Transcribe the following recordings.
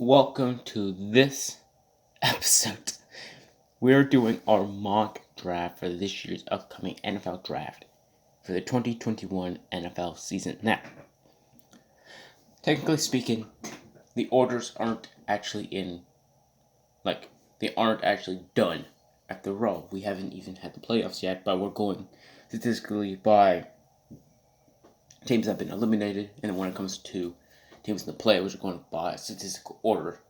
Welcome to this episode. We're doing our mock draft for this year's upcoming NFL draft for the 2021 NFL season. Now, technically speaking, the orders aren't actually they aren't actually done at the row. We haven't even had the playoffs yet, but we're going statistically by teams that have been eliminated, and when it comes to teams in the playoffs, we're going by statistical order.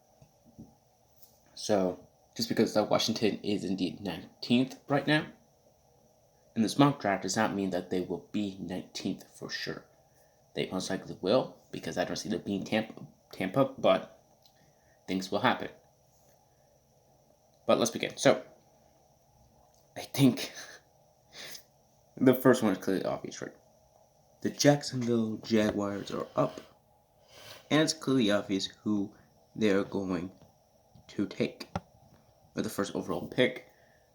So, just because Washington is indeed 19th right now, in this mock draft does not mean that they will be 19th for sure. They most likely will, because I don't see them being Tampa, but things will happen. But let's begin. So, I think the first one is clearly obvious, right? The Jacksonville Jaguars are up, and it's clearly obvious who they're going to take. With the first overall pick,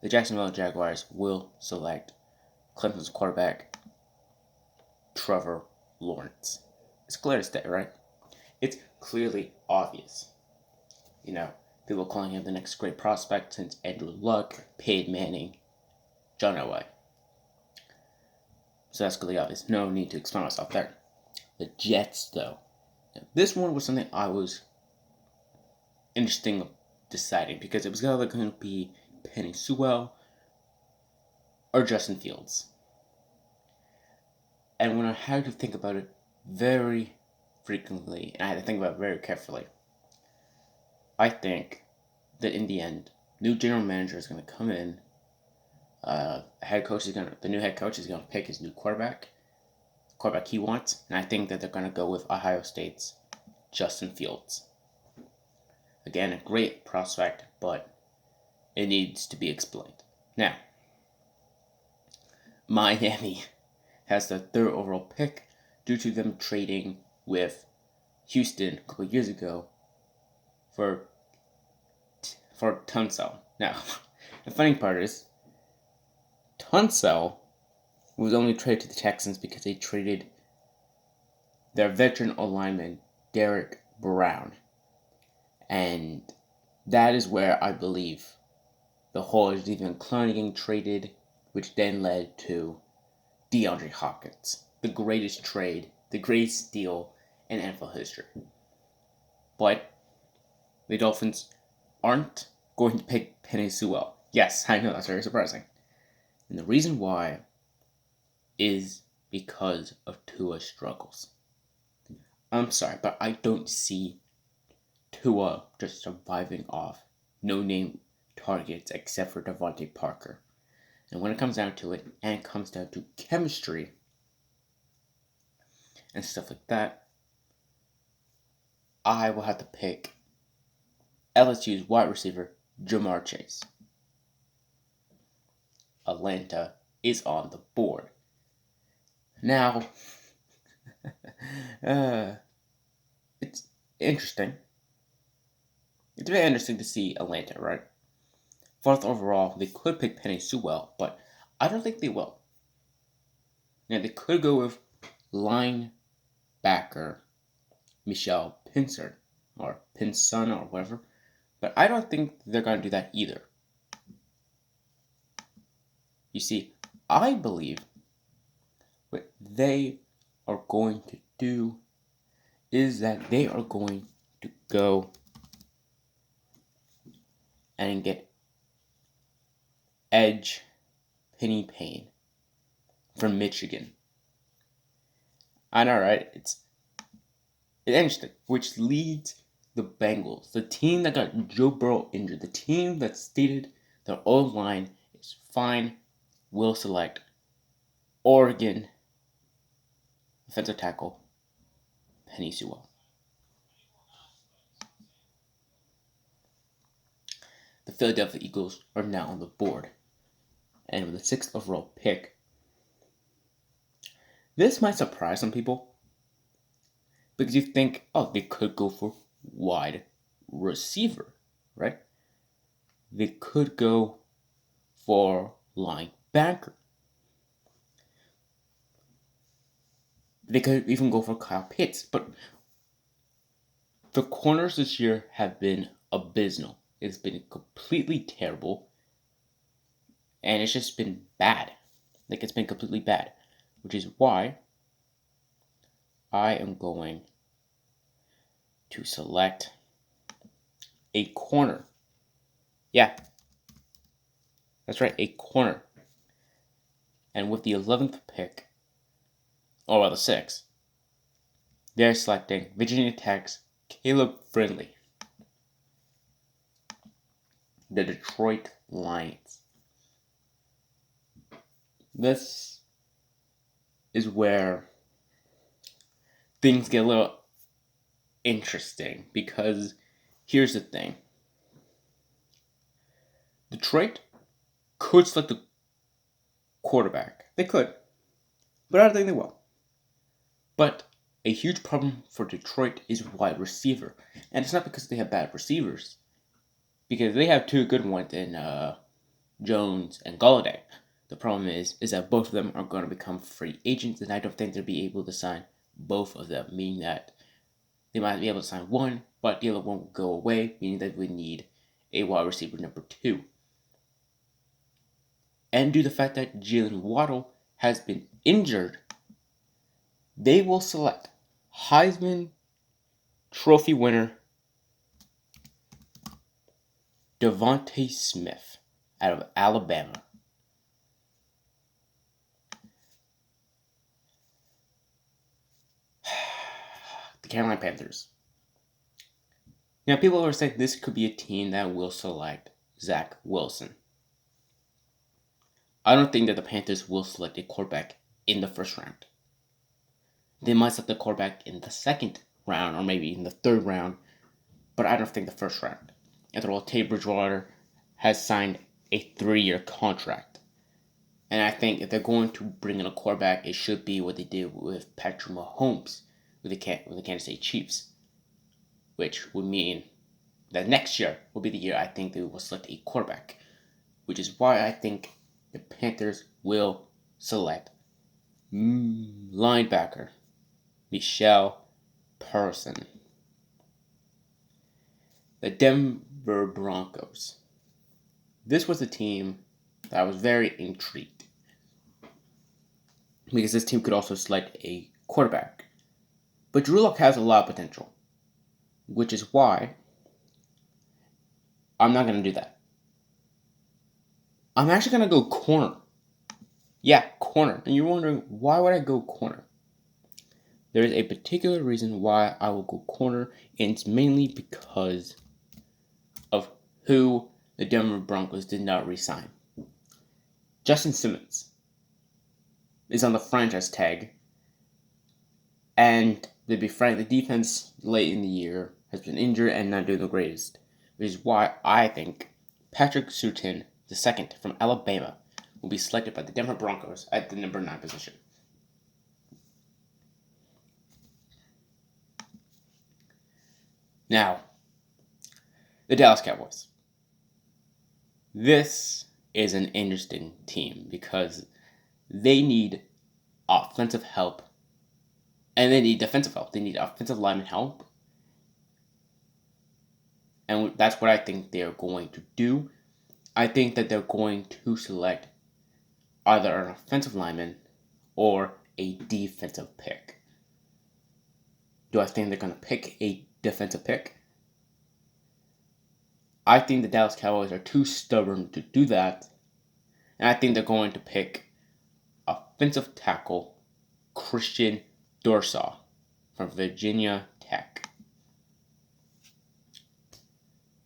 the Jacksonville Jaguars will select Clemson's quarterback, Trevor Lawrence. It's clear as day, right? It's clearly obvious. People calling him the next great prospect since Andrew Luck, Peyton Manning, John Elway. So that's clearly obvious. No need to explain myself there. The Jets, though. Now, this one was something I was interesting deciding because it was either going to be Penei Sewell or Justin Fields. And when I had to think about it very frequently, and I had to think about it very carefully, I think that in the end, new general manager is going to come in. The new head coach is going to pick his new quarterback he wants, and I think that they're going to go with Ohio State's Justin Fields. Again, a great prospect, but it needs to be explained. Now, Miami has the third overall pick due to them trading with Houston a couple years ago for Tunsil. Now, the funny part is, Tunsil was only traded to the Texans because they traded their veteran lineman, Derek Brown. And that is where I believe the whole Xavier Clowney getting traded, which then led to DeAndre Hopkins. The greatest trade, the greatest steal in NFL history. But the Dolphins aren't going to pick Penei Sewell. Yes, I know, that's very surprising. And the reason why is because of Tua's struggles. I'm sorry, but I don't see Tua just surviving off no-name targets except for Devontae Parker. And when it comes down to it, and it comes down to chemistry and stuff like that, I will have to pick LSU's wide receiver, Ja'Marr Chase. Atlanta is on the board. Now, it's interesting. It's very interesting to see Atlanta, right? Fourth overall, they could pick Penei Sewell, but I don't think they will. Now, they could go with linebacker Michelle Pinson, or Pinson, or whatever, but I don't think they're going to do that either. You see, I believe what they are going to do is that they are going to go and get edge Penny Payne from Michigan. I know, right? It's interesting, which leads the Bengals, the team that got Joe Burrow injured, the team that stated their O-line is fine, will select Oregon offensive tackle Penei Sewell. The Philadelphia Eagles are now on the board. And with the 6th overall pick, this might surprise some people. Because you think, oh, they could go for wide receiver, right? They could go for linebacker. They could even go for Kyle Pitts. But The corners this year have been abysmal. It's been completely terrible, and it's just been bad. Like, it's been completely bad, which is why I am going to select a corner. Yeah, that's right, a corner. And with the 11th pick, or well, the 6th, they're selecting Virginia Tech's Caleb Brindley, the Detroit Lions. This is where things get a little interesting, because here's the thing. Detroit could select a quarterback. They could, but I don't think they will. But a huge problem for Detroit is wide receiver. And it's not because they have bad receivers, because they have two good ones in Jones and Golladay. The problem is that both of them are going to become free agents, and I don't think they'll be able to sign both of them, meaning that they might be able to sign one, but the other one will go away, meaning that we need a wide receiver number 2. And due to the fact that Jalen Waddle has been injured, they will select Heisman Trophy winner Devontae Smith out of Alabama. The Carolina Panthers. Now, people are saying this could be a team that will select Zach Wilson. I don't think that the Panthers will select a quarterback in the first round. They might select the quarterback in the second round or maybe in the third round, but I don't think the first round. After all, Teddy Bridgewater has signed a 3-year contract. And I think if they're going to bring in a quarterback, it should be what they did with Patrick Mahomes with the Kansas City Chiefs, which would mean that next year will be the year I think they will select a quarterback, which is why I think the Panthers will select linebacker Michelle Person. The Denver Broncos. This was a team that I was very intrigued, because this team could also select a quarterback. But Drew Lock has a lot of potential, which is why I'm not going to do that. I'm actually going to go corner. Yeah, corner. And you're wondering, why would I go corner? There is a particular reason why I will go corner, and it's mainly because of who the Denver Broncos did not re-sign. Justin Simmons is on the franchise tag, and to be frank, the defense late in the year has been injured and not doing the greatest, which is why I think Patrick Surtain II from Alabama will be selected by the Denver Broncos at the number 9 position. Now, the Dallas Cowboys. This is an interesting team because they need offensive help and they need defensive help. They need offensive lineman help. And that's what I think they're going to do. I think that they're going to select either an offensive lineman or a defensive pick. Do I think they're going to pick a defensive pick? I think the Dallas Cowboys are too stubborn to do that. And I think they're going to pick offensive tackle Christian Darrisaw from Virginia Tech.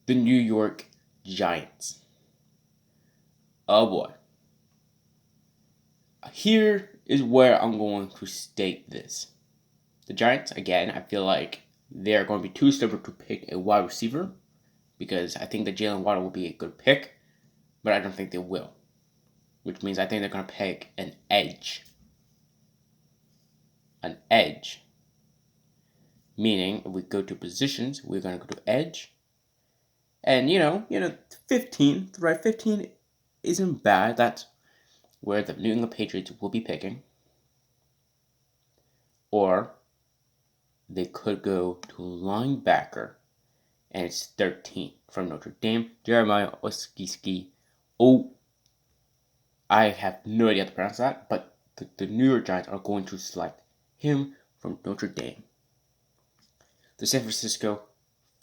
The New York Giants. Oh boy. Here is where I'm going to state this. The Giants, again, I feel like they're going to be too stubborn to pick a wide receiver, because I think that Jalen Waddle will be a good pick, but I don't think they will. Which means I think they're going to pick an edge. An edge. Meaning, if we go to positions, we're going to go to edge. And, 15, right? 15 isn't bad. That's where the New England Patriots will be picking. Or they could go to linebacker, and it's 13 from Notre Dame, Jeremiah Oskiski. Oh, I have no idea how to pronounce that, but the New York Giants are going to select him from Notre Dame. The San Francisco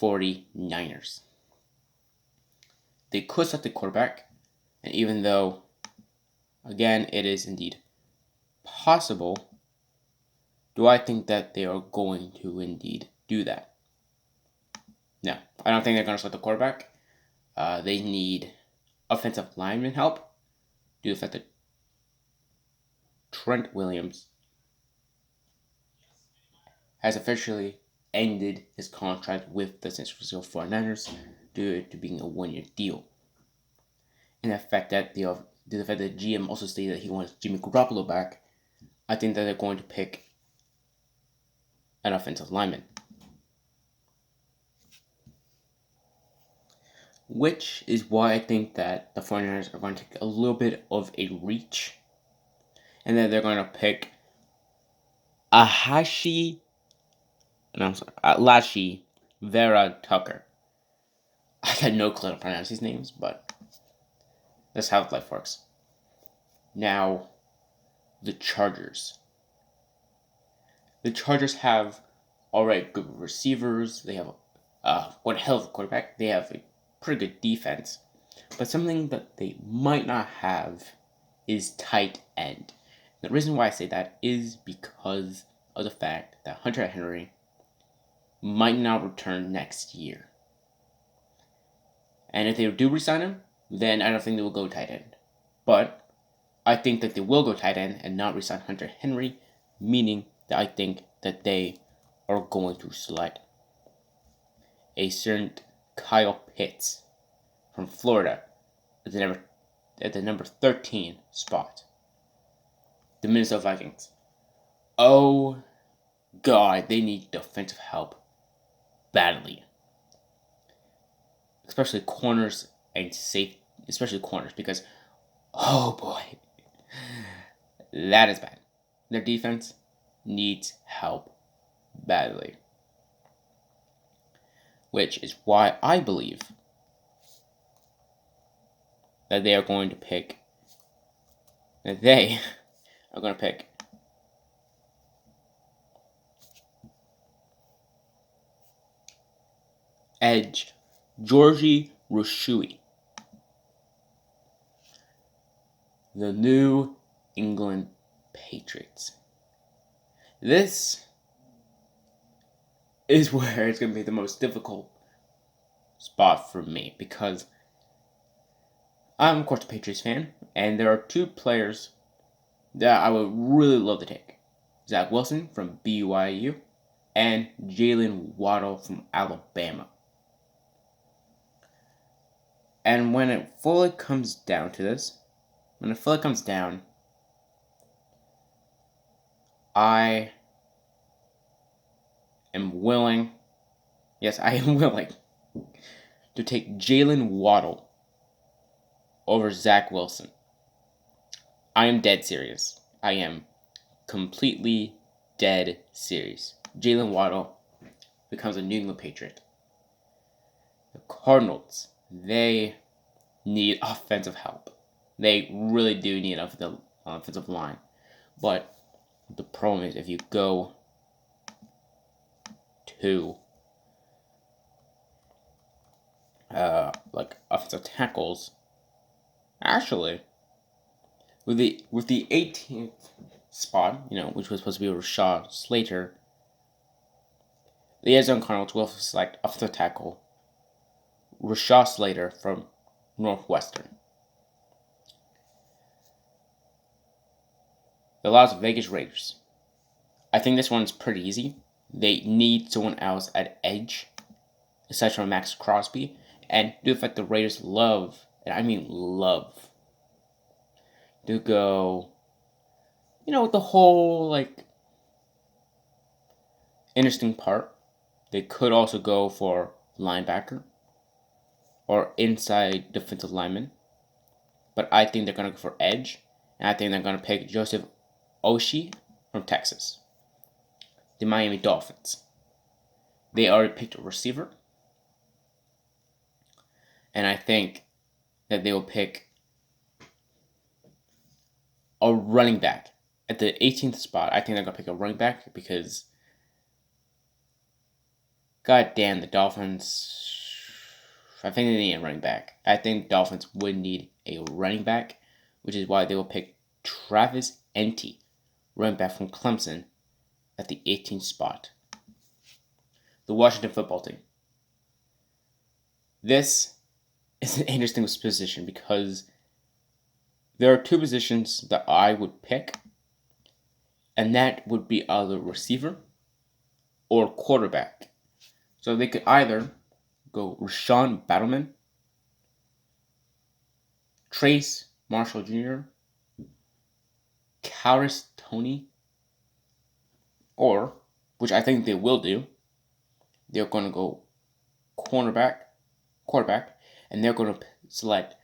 49ers. They could select the quarterback, and even though, again, it is indeed possible, do I think that they are going to indeed do that? No, I don't think they're going to select the quarterback. They need offensive lineman help due to the fact that Trent Williams has officially ended his contract with the San Francisco 49ers due to being a one-year deal. And the fact that the GM also stated that he wants Jimmy Garoppolo back, I think that they're going to pick an offensive lineman. Which is why I think that the 49ers are going to take a little bit of a reach. And then they're going to pick Lachi Vera Tucker. I had no clue how to pronounce these names, but that's how life works. Now, the Chargers. The Chargers have already good receivers. They have one hell of a quarterback. They have a pretty good defense. But something that they might not have is tight end. The reason why I say that is because of the fact that Hunter Henry might not return next year. And if they do resign him, then I don't think they will go tight end. But I think that they will go tight end and not resign Hunter Henry, meaning that I think that they are going to select a certain Kyle Pitts from Florida at the number 13 spot. The Minnesota Vikings. Oh God, they need defensive help badly. Especially corners and especially corners, because oh boy, that is bad. Their defense needs help badly. Which is why I believe that they are going to pick edge Georgie Rushui, the New England Patriots. This is where it's going to be the most difficult spot for me, because I'm, of course, a Patriots fan, and there are two players that I would really love to take. Zach Wilson from BYU and Jalen Waddle from Alabama. And when it fully comes down to this, I am willing to take Jalen Waddle over Zach Wilson. I am dead serious. I am completely dead serious. Jalen Waddle becomes a New England Patriot. The Cardinals, they need offensive help. They really do need the offensive line. But the problem is, if you go to offensive tackles, actually, with the 18th spot, which was supposed to be Rashawn Slater, the Arizona Cardinals will select offensive tackle Rashawn Slater from Northwestern. The Las Vegas Raiders. I think this one's pretty easy. They need someone else at edge, aside from Max Crosby, and due to the fact the Raiders love, and I mean love, to go, with the whole, interesting part. They could also go for linebacker or inside defensive lineman. But I think they're going to go for edge. And I think they're going to pick Joseph Oshie from Texas. The Miami Dolphins. they already picked a receiver, and I think that they will pick a running back at the 18th spot. I think they're gonna pick a running back because, god damn, the Dolphins. I think they need a running back. I think Dolphins would need a running back, which is why they will pick Travis Etienne, running back from Clemson, at the 18th spot. The Washington football team. This is an interesting position because there are two positions that I would pick, and that would be either receiver or quarterback. So they could either go Rashawn Battleman, Trace Marshall Jr., Kadarius Toney, or, which I think they will do, they're going to go quarterback, and they're going to select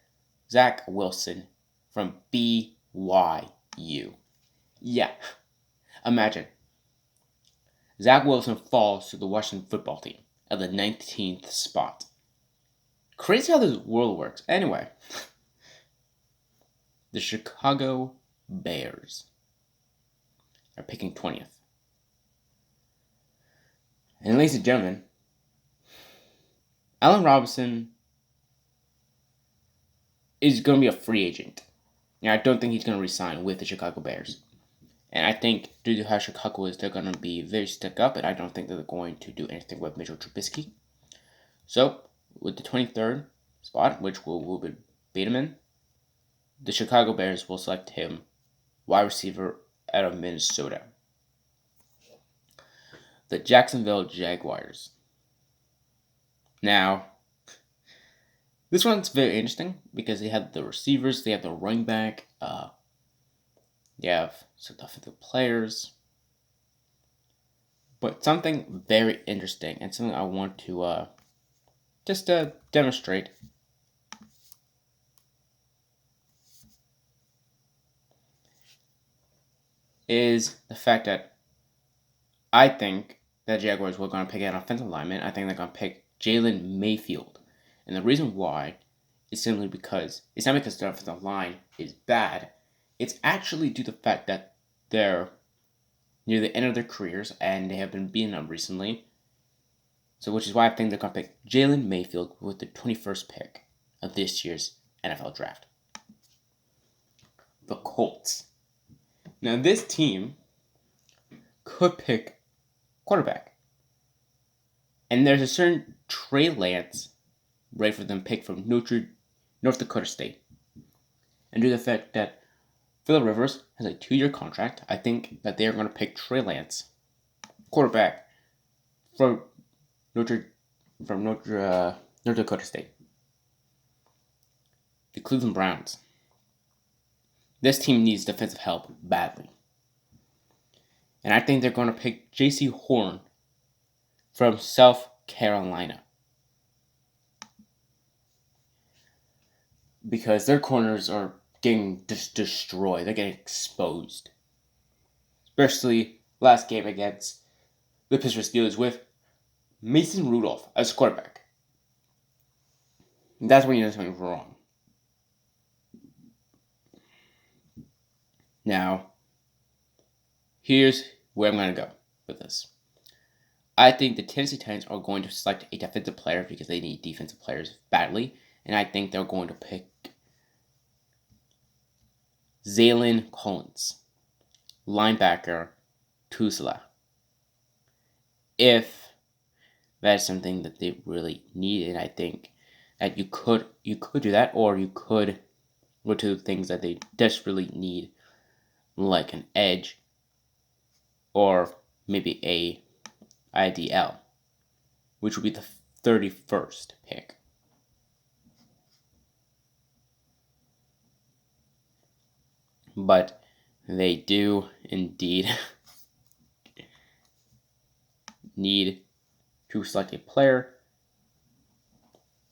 Zach Wilson from BYU. Yeah, imagine. Zach Wilson falls to the Washington football team at the 19th spot. Crazy how this world works. Anyway, the Chicago Bears are picking 20th. And ladies and gentlemen, Allen Robinson is going to be a free agent. And I don't think he's going to resign with the Chicago Bears. And I think due to how Chicago is, they're going to be very stuck up, and I don't think that they're going to do anything with Mitchell Trubisky. So, with the 23rd spot, which will be Bateman, the Chicago Bears will select him, wide receiver out of Minnesota. The Jacksonville Jaguars. Now, this one's very interesting because they have the receivers, they have the running back, they have some offensive players. But something very interesting and something I want to just demonstrate is the fact that I think that Jaguars were going to pick an offensive lineman. I think they're going to pick Jalen Mayfield. And the reason why is simply because it's not because their offensive line is bad. It's actually due to the fact that they're near the end of their careers and they have been beaten up recently. So, which is why I think they're going to pick Jalen Mayfield with the 21st pick of this year's NFL draft. The Colts. Now, this team could pick quarterback. And there's a certain Trey Lance ready for them pick from North Dakota State. And due to the fact that Phillip Rivers has a 2-year contract, I think that they are going to pick Trey Lance, quarterback, from North Dakota State. The Cleveland Browns. This team needs defensive help badly. And I think they're going to pick J.C. Horn from South Carolina. Because their corners are getting destroyed. They're getting exposed. Especially last game against the Pittsburgh Steelers with Mason Rudolph as quarterback. And that's when you know something wrong. Now, here's where I'm going to go with this. I think the Tennessee Titans are going to select a defensive player because they need defensive players badly. And I think they're going to pick Zaylon Collins, linebacker, Tulsa. If that's something that they really need, and I think that you could do that, or you could go to things that they desperately need, like an edge, or maybe a IDL, which would be the 31st pick. But they do indeed need to select a player,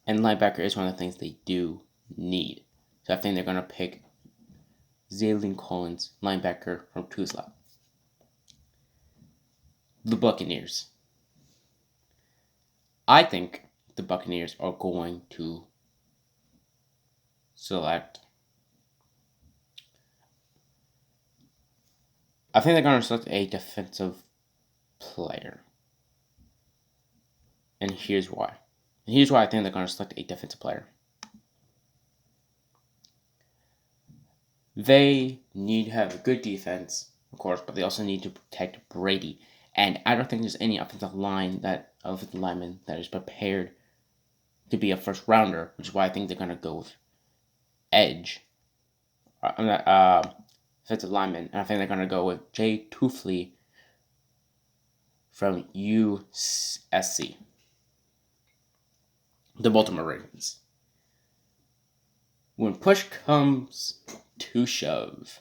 and linebacker is one of the things they do need. So I think they're going to pick Zaylon Collins, linebacker from Tulsa. The Buccaneers. I think the Buccaneers are going to select. I think they're going to select a defensive player. And here's why. And here's why I think they're going to select a defensive player. They need to have a good defense, of course, but they also need to protect Brady. And I don't think there's any offensive lineman that is prepared to be a first rounder, which is why I think they're going to go with edge. Offensive lineman, and I think they're going to go with Jay Tufley from USC. The Baltimore Ravens. When push comes to shove,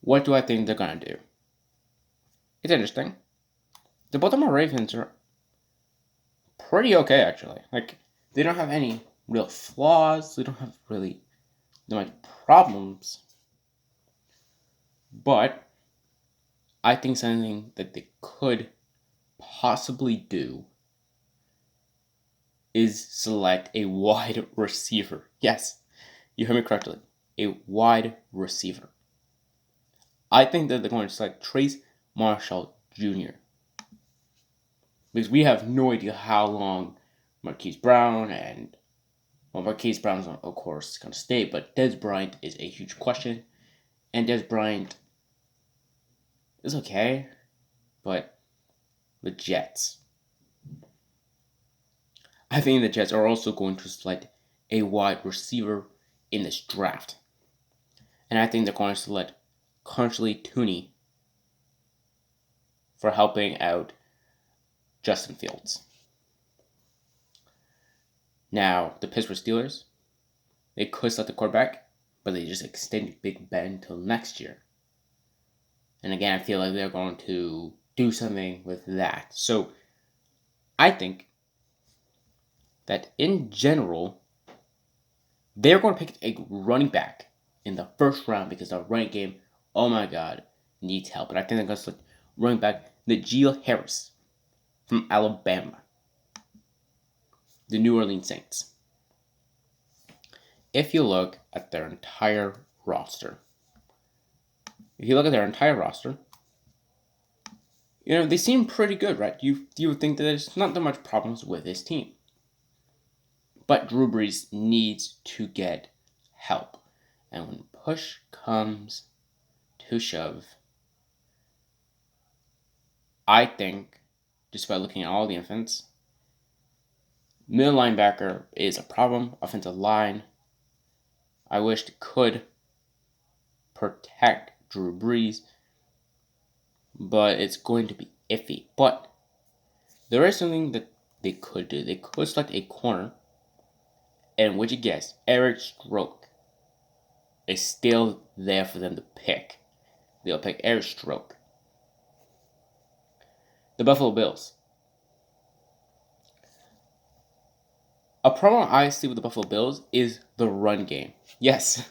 what do I think they're going to do? It's interesting. The Baltimore Ravens are pretty okay, actually. Like, they don't have any real flaws. They don't have really much problems. But I think something that they could possibly do is select a wide receiver. Yes, you heard me correctly. A wide receiver. I think that they're going to select Trace Marshall Jr. Because we have no idea how long Marquise Brown Marquise Brown, of course, going to stay, but Dez Bryant is a huge question. And Dez Bryant is okay, but the Jets. I think the Jets are also going to select a wide receiver in this draft. And I think they're going to select Conley Tooney for helping out Justin Fields. Now, the Pittsburgh Steelers, they could select the quarterback, but they just extended Big Ben until next year. And again, I feel like they're going to do something with that. So, I think that in general, they're going to pick a running back in the first round because the running game, oh my god, needs help. And I think they're going to select running back Najee Harris from Alabama, the New Orleans Saints. If you look at their entire roster, they seem pretty good, right? You would think that there's not that much problems with this team. But Drew Brees needs to get help. And when push comes to shove, I think, just by looking at all the infants, middle linebacker is a problem. Offensive line, I wished could protect Drew Brees, but it's going to be iffy. But there is something that they could do. They could select a corner, and would you guess, Eric Stroke is still there for them to pick. They'll pick Eric Stroke. The Buffalo Bills. A problem I see with the Buffalo Bills is the run game. Yes,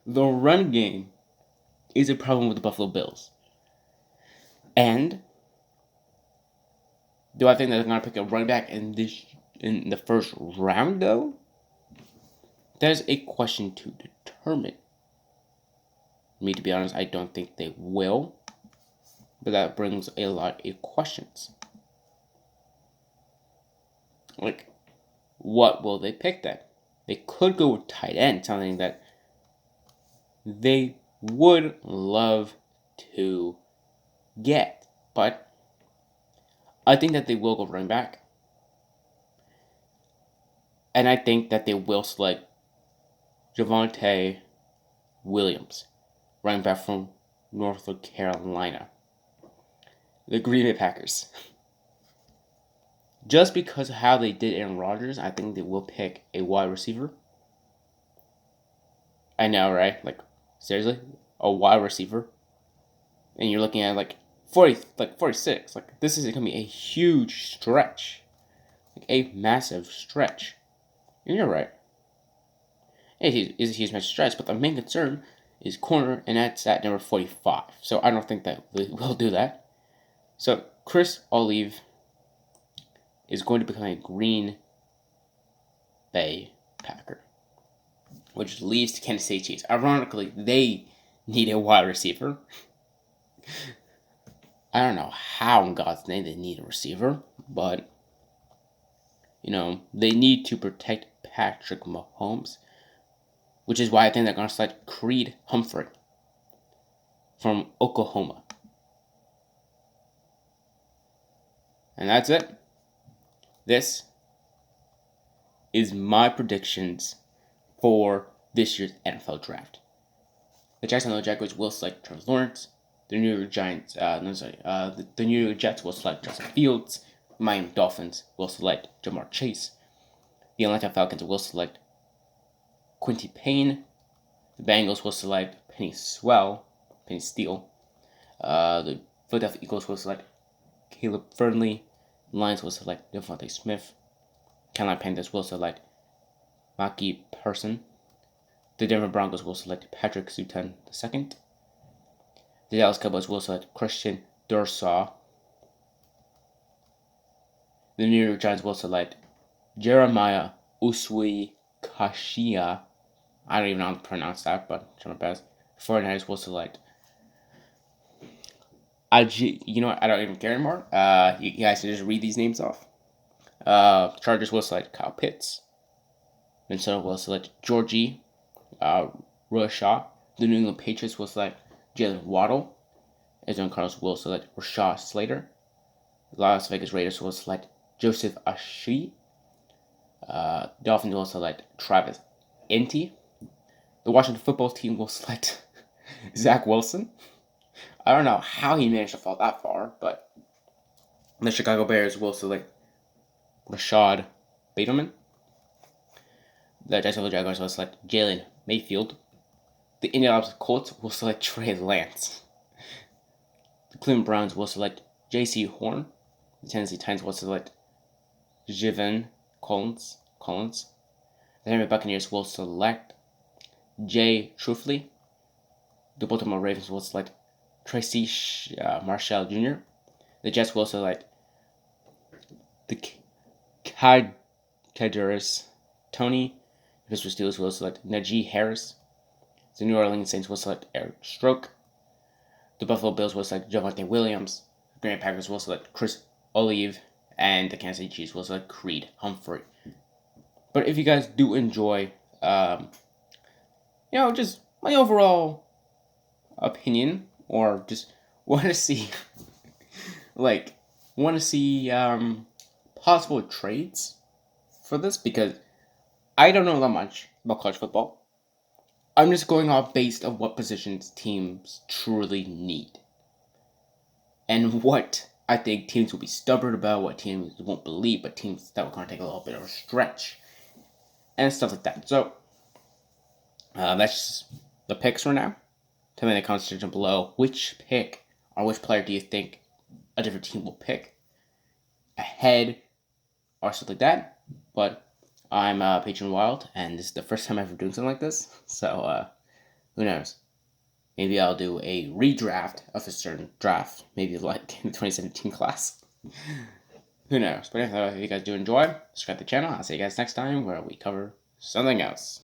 the run game is a problem with the Buffalo Bills. And do I think that they're going to pick a running back in the first round, though? That is a question to determine. Me, to be honest, I don't think they will. But that brings a lot of questions. Like, what will they pick then? They could go with tight end, something that they would love to get. But I think that they will go running back. And I think that they will select Javonte Williams, running back from North Carolina. The Green Bay Packers. Just because of how they did Aaron Rodgers, I think they will pick a wide receiver. I know, right? Like, seriously? A wide receiver? And you're looking at 46. Like, this is going to be a huge stretch. Like, a massive stretch. And you're right. It is a huge stretch, but the main concern is corner, and that's at number 45. So I don't think that we will do that. So Chris Olave is going to become a Green Bay Packer, which leads to Kansas City Chiefs. Ironically, they need a wide receiver. I don't know how in God's name they need a receiver, but they need to protect Patrick Mahomes, which is why I think they're going to select Creed Humphrey from Oklahoma. And that's it. This is my predictions for this year's NFL Draft. The Jacksonville Jaguars will select Trevor Lawrence. The New York Giants, the New York Jets will select Justin Fields. The Miami Dolphins will select Jamar Chase. The Atlanta Falcons will select Quincy Payne. The Bengals will select Penny Steele. The Philadelphia Eagles will select Caleb Fernley. The Lions will select Devontae Smith. Carolina Panthers will select Maki Person. The Denver Broncos will select Patrick Surtain II. The Dallas Cowboys will select Christian Darrisaw. The New York Giants will select Jeremiah Usui-Kashia. I don't even know how to pronounce that, but I'm trying my best. 49ers will select you know what? I don't even care anymore. You guys can just read these names off. Chargers will select Kyle Pitts. Minnesota will select Georgie Roshaw. The New England Patriots will select Jalen Waddle. Arizona Cardinals will select Rashad Slater. The Las Vegas Raiders will select Joseph Ashee. Dolphins will select Travis Etienne. The Washington football team will select Zach Wilson. I don't know how he managed to fall that far, but the Chicago Bears will select Rashad Bateman. The Jacksonville Jaguars will select Jalen Mayfield. The Indianapolis Colts will select Trey Lance. The Cleveland Browns will select J.C. Horn. The Tennessee Titans will select Javon Collins. The Tampa Bay Buccaneers will select Jay Trufley. The Baltimore Ravens will select Tracy Marshall Jr. The Jets will select the Kadarius Toney. The Pittsburgh Steelers will select Najee Harris. The New Orleans Saints will select Eric Stroke. The Buffalo Bills will select Javonte Williams. The Green Bay Packers will select Chris Olave. And the Kansas City Chiefs will select Creed Humphrey. But if you guys do enjoy, just my overall opinion, or just want to see, possible trades for this, because I don't know that much about college football. I'm just going off based on what positions teams truly need. And what I think teams will be stubborn about, what teams won't believe, but teams that will kind of take a little bit of a stretch. And stuff like that. So, that's just the picks for now. Tell me in the comment section below which pick or which player do you think a different team will pick ahead or something like that. But I'm Patron Wild, and this is the first time ever doing something like this. So, who knows? Maybe I'll do a redraft of a certain draft, maybe like in the 2017 class. Who knows? But if you guys do enjoy, subscribe to the channel. I'll see you guys next time where we cover something else.